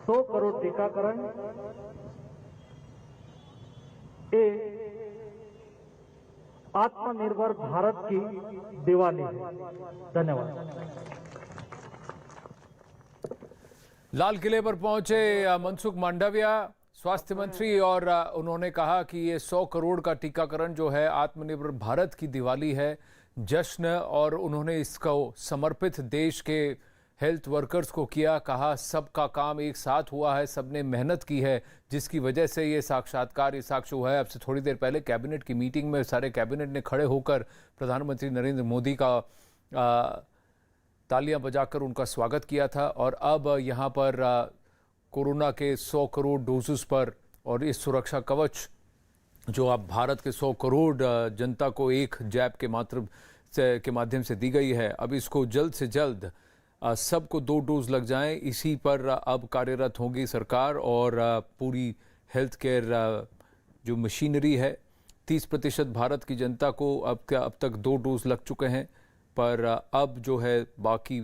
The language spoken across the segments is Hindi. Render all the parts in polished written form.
100 करोड़ टीकाकरण ये आत्मनिर्भर भारत की दिवाली है। धन्यवाद। लाल किले पर पहुंचे मनसुख मांडविया स्वास्थ्य मंत्री और उन्होंने कहा कि ये 100 करोड़ का टीकाकरण जो है आत्मनिर्भर भारत की दिवाली है, जश्न, और उन्होंने इसको समर्पित देश के हेल्थ वर्कर्स को किया। कहा सबका काम एक साथ हुआ है, सबने मेहनत की है, जिसकी वजह से ये साक्षात्कार, ये साक्ष्य हुआ है। अब से थोड़ी देर पहले कैबिनेट की मीटिंग में सारे कैबिनेट ने खड़े होकर प्रधानमंत्री नरेंद्र मोदी का तालियां बजाकर उनका स्वागत किया था। और अब यहाँ पर कोरोना के 100 करोड़ डोजेस पर और इस सुरक्षा कवच जो अब भारत के 100 करोड़ जनता को एक जैब के माध्यम से दी गई है, अब इसको जल्द से जल्द सबको 2 डोज लग जाएं, इसी पर अब कार्यरत होगी सरकार। और पूरी हेल्थ केयर जो मशीनरी है, 30% भारत की जनता को अब तक 2 डोज लग चुके हैं, पर अब जो है बाकी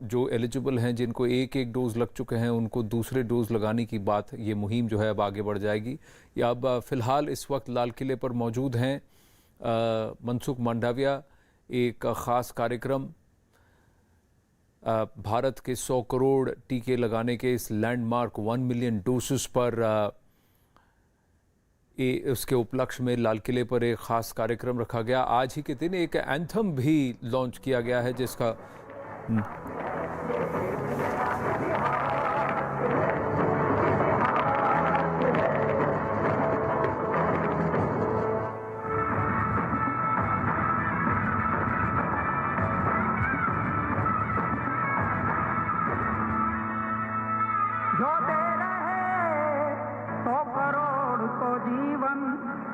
जो एलिजिबल हैं, जिनको एक डोज लग चुके हैं, उनको दूसरे डोज लगाने की बात, ये मुहिम जो है अब आगे बढ़ जाएगी। या अब फिलहाल इस वक्त लाल किले पर मौजूद हैं मनसुख मांडविया। एक ख़ास कार्यक्रम भारत के 100 करोड़ टीके लगाने के इस लैंडमार्क 1 मिलियन डोसेस पर उसके उपलक्ष्य में लाल किले पर एक ख़ास कार्यक्रम रखा गया। आज ही के दिन एक एंथम भी लॉन्च किया गया है, जिसका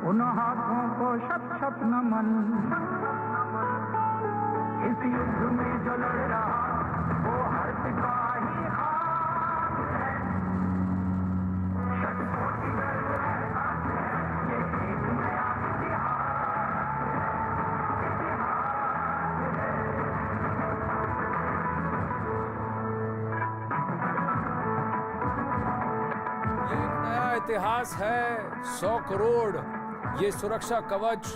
उन हाथों को शत शत नमन। इस युद्ध में जो लड़ रहा वो हर सिपाही खास है। शतकोटि गर्व ऐसा है, ये एक नया इतिहास ये एक नया इतिहास है। 100 करोड़ ये सुरक्षा कवच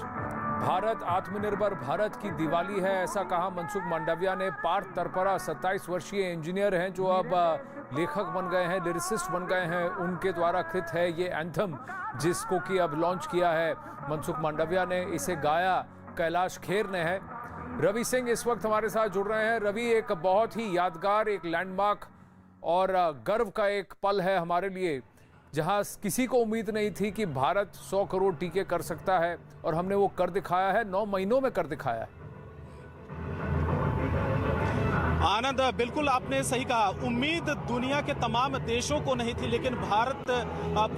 भारत आत्मनिर्भर भारत की दिवाली है, ऐसा कहा मनसुख मांडविया ने। पार्थ तरपरा 27 वर्षीय इंजीनियर हैं जो अब लेखक बन गए हैं, लिरिसिस्ट बन गए हैं। उनके द्वारा कृत है ये एंथम, जिसको कि अब लॉन्च किया है मनसुख मांडविया ने। इसे गाया कैलाश खेर ने है। रवि सिंह इस वक्त हमारे साथ जुड़ रहे हैं। रवि, एक बहुत ही यादगार, एक लैंडमार्क और गर्व का एक पल है हमारे लिए, जहां किसी को उम्मीद नहीं थी कि भारत 100 करोड़ टीके कर सकता है, और हमने वो कर दिखाया है। 9 महीनों में कर दिखाया है। आनंद, बिल्कुल आपने सही कहा। उम्मीद दुनिया के तमाम देशों को नहीं थी, लेकिन भारत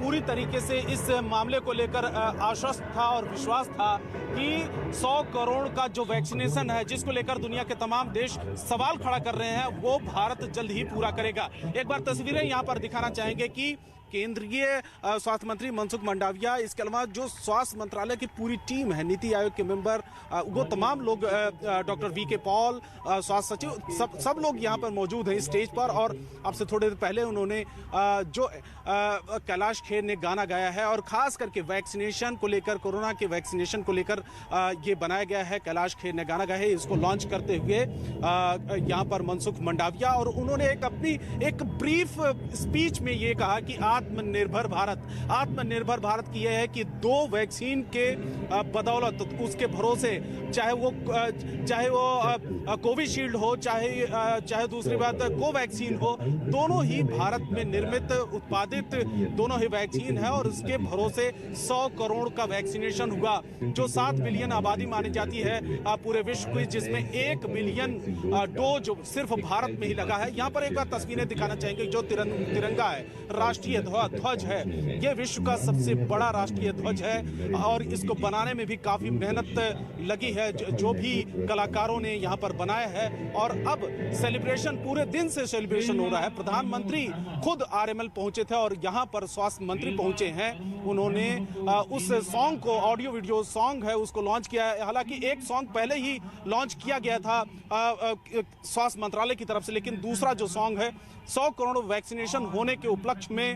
पूरी तरीके से इस मामले को लेकर आश्वस्त था और विश्वास था कि 100 करोड़ का जो वैक्सीनेशन है, जिसको लेकर दुनिया के तमाम देश सवाल खड़ा कर रहे हैं, वो भारत जल्द ही पूरा करेगा। एक बार तस्वीरें यहाँ पर दिखाना चाहेंगे कि केंद्रीय स्वास्थ्य मंत्री मनसुख मांडविया, इसके अलावा जो स्वास्थ्य मंत्रालय की पूरी टीम है, नीति आयोग के मेंबर, वो तमाम लोग, डॉक्टर वी.के. पॉल, स्वास्थ्य सचिव, सब लोग यहाँ पर मौजूद हैं स्टेज पर। और अब से थोड़ी देर पहले उन्होंने जो कैलाश खेर ने गाना गाया है, और खास करके वैक्सीनेशन को लेकर, कोरोना के वैक्सीनेशन को लेकर ये बनाया गया है। कैलाश खेर ने गाना गाया है, इसको लॉन्च करते हुए यहाँ पर मनसुख मांडविया, और उन्होंने अपनी एक ब्रीफ स्पीच में ये कहा कि आत्मनिर्भर भारत की यह है कि 2 वैक्सीन के बदौलत, उसके भरोसे, चाहे वो कोविशील्ड हो, चाहे दूसरी बात कोवैक्सीन हो, दोनों ही भारत में निर्मित, उत्पादित दोनों ही वैक्सीन है। और उसके भरोसे 100 करोड़ का वैक्सीनेशन हुआ, जो 7 बिलियन आबादी मानी जाती है पूरे विश्व की, जिसमें 1 मिलियन डोज सिर्फ भारत में ही लगा है। यहाँ पर एक बार तस्वीरें दिखाना चाहेंगे। जो तिरंगा है, राष्ट्रीय ध्वज है, ये विश्व का सबसे बड़ा राष्ट्रीय ध्वज है और इसको बनाने में भी काफी मेहनत लगी है जो भी कलाकारों ने यहाँ पर बनाया है। और अब सेलिब्रेशन, पूरे दिन से सेलिब्रेशन हो रहा है। प्रधानमंत्री खुद आरएमएल पहुंचे थे और यहाँ पर स्वास्थ्य मंत्री पहुंचे हैं। उन्होंने उस सॉन्ग को, ऑडियो वीडियो सॉन्ग है, उसको लॉन्च किया है। हालांकि एक सॉन्ग पहले ही लॉन्च किया गया था स्वास्थ्य मंत्रालय की तरफ से, लेकिन दूसरा जो सॉन्ग है 100 करोड़ वैक्सीनेशन होने के उपलक्ष्य में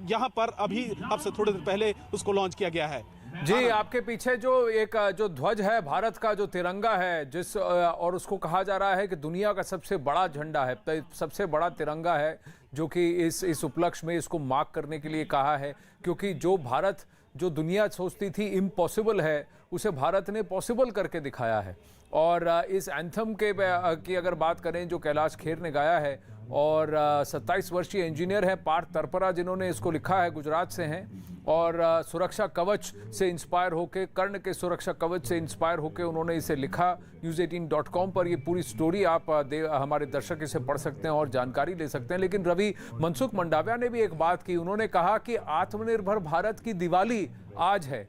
यहाँ पर अभी अब से थोड़ी देर पहले उसको लॉन्च किया गया है। जी, आपके पीछे जो ध्वज है, भारत का जो तिरंगा है, जिस और उसको कहा जा रहा है कि दुनिया का सबसे बड़ा झंडा है, सबसे बड़ा तिरंगा है, जो कि इस उपलक्ष्य में इसको मार्क करने के लिए कहा है, क्योंकि जो दुनिया सोचती थी इम्पॉसिबल है, उसे भारत ने पॉसिबल करके दिखाया है। और इस एंथम की अगर बात करें जो कैलाश खेर ने गाया है, और 27 वर्षीय इंजीनियर हैं पार्थ तरपरा जिन्होंने इसको लिखा है, गुजरात से हैं, और सुरक्षा कवच से इंस्पायर होके, कर्ण के सुरक्षा कवच से इंस्पायर होके उन्होंने इसे लिखा। news18.com पर ये पूरी स्टोरी आप हमारे दर्शक इसे पढ़ सकते हैं और जानकारी ले सकते हैं। लेकिन रवि, मनसुख मंडाविया ने भी एक बात की, उन्होंने कहा कि आत्मनिर्भर भारत की दिवाली आज है।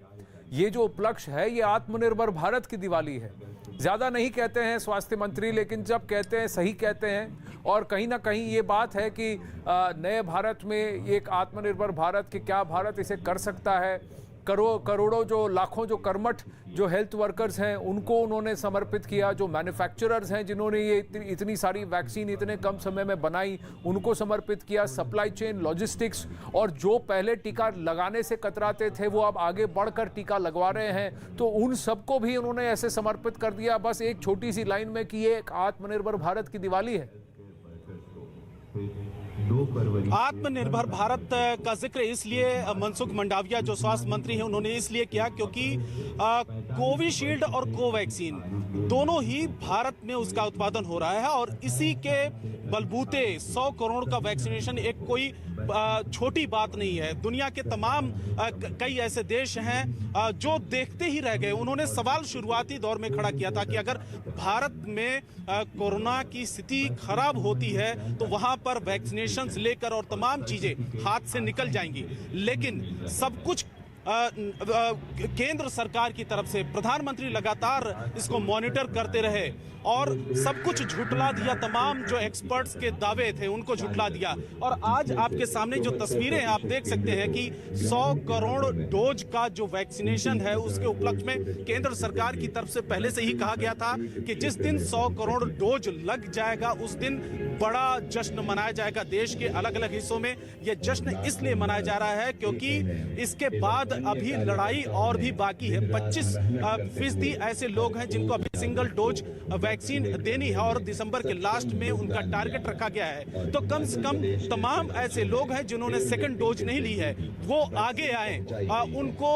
ये जो उपलक्ष्य है ये आत्मनिर्भर भारत की दिवाली है। ज़्यादा नहीं कहते हैं स्वास्थ्य मंत्री, लेकिन जब कहते हैं सही कहते हैं। और कहीं ना कहीं ये बात है कि नए भारत में एक आत्मनिर्भर भारत कि क्या भारत इसे कर सकता है। करोड़ों जो लाखों जो कर्मठ जो हेल्थ वर्कर्स हैं उनको उन्होंने समर्पित किया, जो मैन्युफैक्चरर्स हैं जिन्होंने ये इतनी सारी वैक्सीन इतने कम समय में बनाई उनको समर्पित किया, सप्लाई चेन, लॉजिस्टिक्स, और जो पहले टीका लगाने से कतराते थे वो अब आगे बढ़कर टीका लगवा रहे हैं, तो उन सबको भी उन्होंने ऐसे समर्पित कर दिया बस एक छोटी सी लाइन में कि ये एक आत्मनिर्भर भारत की दिवाली है। आत्मनिर्भर भारत का जिक्र इसलिए मनसुख मंडाविया जो स्वास्थ्य मंत्री हैं उन्होंने इसलिए किया क्योंकि कोविशील्ड और कोवैक्सीन दोनों ही भारत में उसका उत्पादन हो रहा है और इसी के बलबूते 100 करोड़ का वैक्सीनेशन एक कोई छोटी बात नहीं है। दुनिया के तमाम कई ऐसे देश हैं जो देखते ही रह गए। उन्होंने सवाल शुरुआती दौर में खड़ा किया था कि अगर भारत में कोरोना की स्थिति खराब होती है तो वहां पर वैक्सीनेशन लेकर और तमाम चीजें हाथ से निकल जाएंगी, लेकिन सब कुछ केंद्र सरकार की तरफ से प्रधानमंत्री लगातार इसको मॉनिटर करते रहे और सब कुछ झुटला दिया। तमाम जो एक्सपर्ट्स के दावे थे उनको झुटला दिया। और आज आपके सामने जो तस्वीरें आप देख सकते हैं कि 100 करोड़ डोज का जो वैक्सीनेशन है उसके उपलक्ष्य में केंद्र सरकार की तरफ से पहले से ही कहा गया था कि जिस दिन 100 करोड़ डोज लग जाएगा उस दिन बड़ा जश्न मनाया जाएगा। देश के अलग अलग हिस्सों में यह जश्न इसलिए मनाया जा रहा है क्योंकि इसके बाद अभी लड़ाई और भी बाकी है। 25% ऐसे लोग हैं जिनको अभी सिंगल डोज वैक्सीन देनी है और दिसंबर के लास्ट में उनका टारगेट रखा गया है। तो कम से कम तमाम ऐसे लोग हैं जिन्होंने सेकंड डोज नहीं ली है वो आगे आए। उनको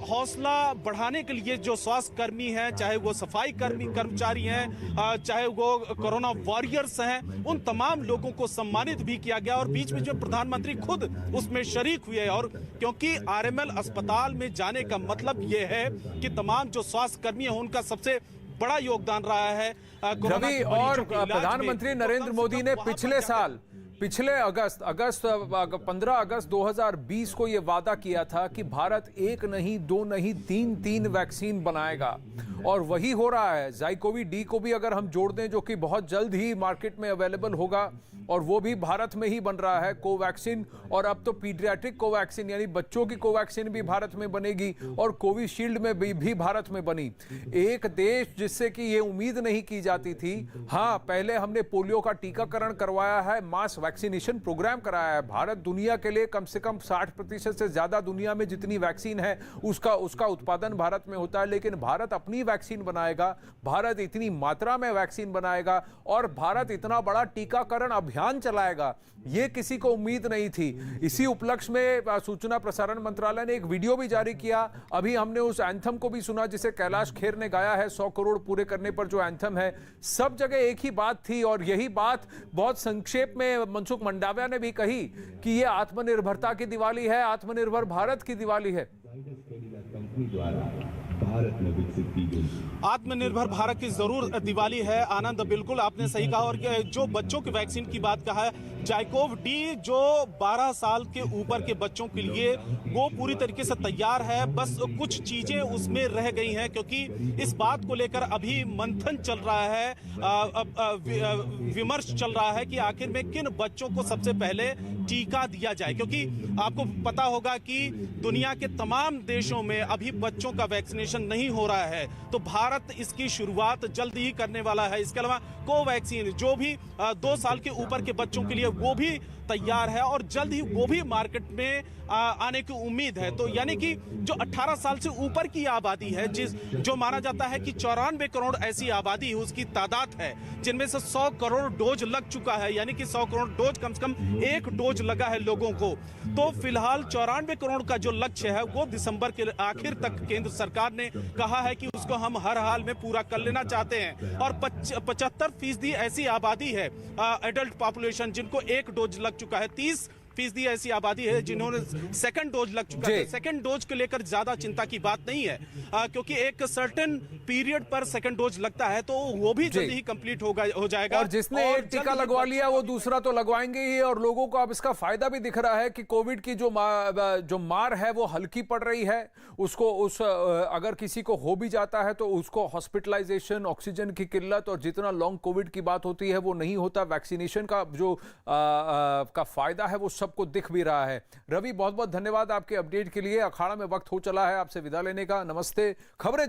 हौसला बढ़ाने के लिए जो स्वास्थ्य कर्मी हैं, चाहे वो सफाई कर्मचारी हैं, चाहे वो कोरोना वॉरियर्स हैं, उन तमाम लोगों को सम्मानित भी किया गया और बीच में जो प्रधानमंत्री खुद उसमें शरीक हुए। और क्योंकि आरएमएल अस्पताल में जाने का मतलब ये है कि तमाम जो स्वास्थ्य कर्मी हैं उनका सबसे बड़ा योगदान रहा है। रवि, और प्रधानमंत्री नरेंद्र मोदी ने पिछले अगस्त 15 अगस्त 2020 को यह वादा किया था कि भारत एक नहीं, दो नहीं, तीन वैक्सीन बनाएगा और वही हो रहा है। ज़ाइकोवी-डी को भी अगर हम जोड़ दें जो कि बहुत जल्द ही मार्केट में अवेलेबल होगा और वो भी भारत में ही बन रहा है, कोवैक्सीन, और अब तो पीडियाट्रिक कोवैक्सीन यानी बच्चों की कोवैक्सीन भी भारत में बनेगी और कोविशील्ड में भी भारत में बनी। एक देश जिससे कि ये उम्मीद नहीं की जाती थी। हाँ, पहले हमने पोलियो का टीकाकरण करवाया है, मास वैक्सीनेशन प्रोग्राम कराया है। भारत दुनिया के लिए कम से कम 60% से ज्यादा दुनिया में जितनी वैक्सीन है उसका उत्पादन भारत में होता है। लेकिन भारत अपनी वैक्सीन बनाएगा, भारत इतनी मात्रा में वैक्सीन बनाएगा और भारत इतना बड़ा टीकाकरण अभियान चलाएगा, ये किसी को उम्मीद नहीं थी। इसी उपलक्ष्य में सूचना प्रसारण मंत्रालय ने एक वीडियो भी जारी किया। अभी हमने उस एंथम को भी सुना जिसे कैलाश खेर ने गाया है, 100 करोड़ पूरे करने पर जो एंथम है। सब जगह एक ही बात थी और यही बात बहुत संक्षेप में मनसुख मंडाविया ने भी कही कि ये आत्मनिर्भरता की दिवाली है, आत्मनिर्भर भारत की दिवाली है। आत्मनिर्भर भारत की जरूर दिवाली है। आनंद, बिल्कुल आपने सही कहा। और जो बच्चों की वैक्सीन की बात कहा है जाइकोव डी जो 12 साल के ऊपर के बच्चों के लिए वो पूरी तरीके से तैयार है। बस कुछ चीजें उसमें रह गई हैं, क्योंकि इस बात को लेकर अभी मंथन चल रहा है, विमर्श चल रहा है कि आखिर में किन बच्चों को सबसे पहले टीका दिया जाए। क्योंकि आपको पता होगा कि दुनिया के तमाम देशों में अभी बच्चों का वैक्सीनेशन नहीं हो रहा है, तो भारत इसकी शुरुआत जल्द ही करने वाला है। इसके अलावा कोवैक्सीन जो भी 2 साल के ऊपर के बच्चों के लिए वो भी तैयार है और जल्द ही वो भी मार्केट में आने की उम्मीद है। तो यानी कि जो 18 साल से ऊपर की आबादी है, जो माना जाता है कि 94 करोड़ ऐसी आबादी है, उसकी तादाद है जिनमें से 100 करोड़ डोज लग चुका है, यानी कि 100 करोड़ डोज कम से कम एक डोज लगा है लोगों को। तो फिलहाल 94 करोड़ का जो लक्ष्य है वो दिसंबर के आखिर तक केंद्र सरकार ने कहा है कि उसको हम हर हाल में पूरा कर लेना चाहते हैं। और 75% ऐसी आबादी है एडल्ट पॉपुलेशन जिनको एक डोज लग चुका है, 30% ऐसी आबादी है जिन्होंने सेकंड डोज लग चुका है। सेकंड डोज को लेकर ज्यादा चिंता की बात नहीं है, क्योंकि एक सर्टेन पीरियड पर सेकंड डोज लगता है, तो वो भी जल्दी ही कंप्लीट हो जाएगा। और जिसने एक टीका लगवा लिया वो दूसरा तो लगवाएंगे ही, और लोगों को अब इसका फायदा भी दिख रहा है कि कोविड की जो मार है वो हल्की पड़ रही है। अगर किसी को हो भी जाता है तो उसको हॉस्पिटलाइजेशन, ऑक्सीजन की किल्लत और जितना लॉन्ग कोविड की बात होती है वो नहीं होता। वैक्सीनेशन का जो का फायदा है वो सबको दिख भी रहा है। रवि, बहुत बहुत धन्यवाद आपके अपडेट के लिए। अखाड़ा में वक्त हो चला है आपसे विदा लेने का। नमस्ते। खबरें